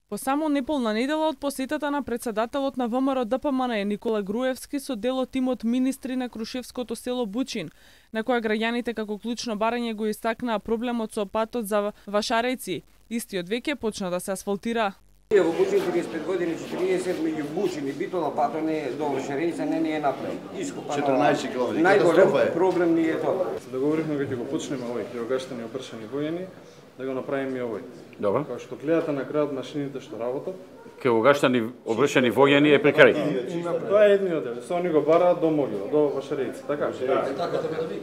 По само неполна недела од посетата на председателот на ВМРО ДПМН Никола Груевски со дел од тимот министри на крушевското село Бучин, на која граѓаните како клучно барање го истакнаа проблемот со патот за Вашарејци, истиот веќе почна да се асфалтира. Во Бучин 35 години, 40 меѓу Бучин и Битола патот не е до Вашарејца не е направен. Ископа 14 километри. Најголем проблем ни е тоа. Се договоривме дека го почнеме овој крилогаштани опршани војени, да го направиме и овој. Добро. Као што гледате на крајот машините што работат. Крилогаштани обршани војени е при крај. Тоа е едниот дел. Се они го бараат до Могила, до Вашарејци, така? Така да биде.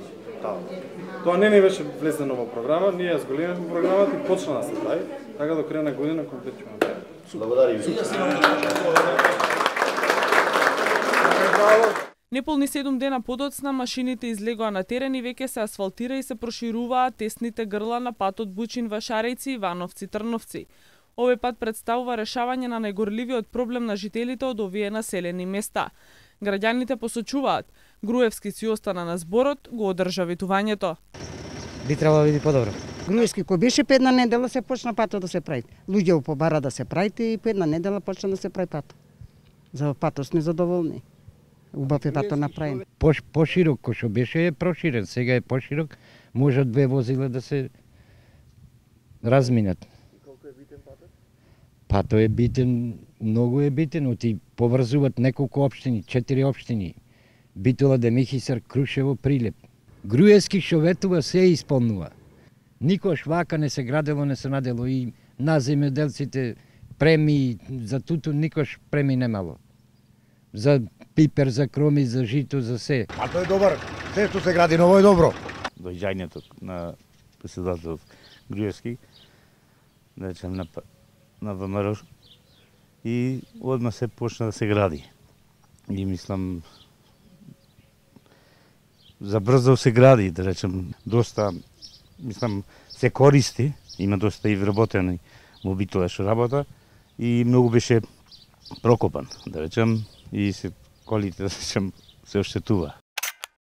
Тоа не беше влезено во програма, ние ја зголемивме програмата и почна да се прави, така до крај на година комплет ќе направиме. Благодарам ви. Неполни 7 дена подоцна машините излегоа на терен и веќе се асфалтира и се прошируваат тесните грла на патот Бучин Вашарејци, Ивановци, Трновци. Овој пат представува решавање на најгорливиот проблем на жителите од овие населени места. Граѓаните посочуваат, Груевски си остана на зборот, го одржа ветувањето. Би требало да биде подобро. Груевски кој беше петна недела се почна патот да се прави. Луѓе побара да се прави и петна недела почна да се прави патот. За патот сме задоволни. Убав е патот направен. Поширок кој што беше е проширен, сега е поширок, може две возила да се разминат. Колку е битен патот? Патот е битен, многу е битен, оти поврзуваат неколку општини, 4 општини. Битола, Демихисар, Крушево, Прилеп. Груевски што ветува се исполнува. Никош вака не се градело, не се надело и на земјоделците премии, за туто никош премии немало. За пипер, за кроми, за жито, за се. А тој е добар. Се што се гради ново е добро. Доаѓањето на председателот Груевски, да речем на ВМРО, и одма се почна да се гради. И мислам, забрзо се гради, да речем, доста, мислам, се користи, има доста и вработени во Битола што работа и многу беше прокопан, да речем, и се колите, да речем, се оштетува.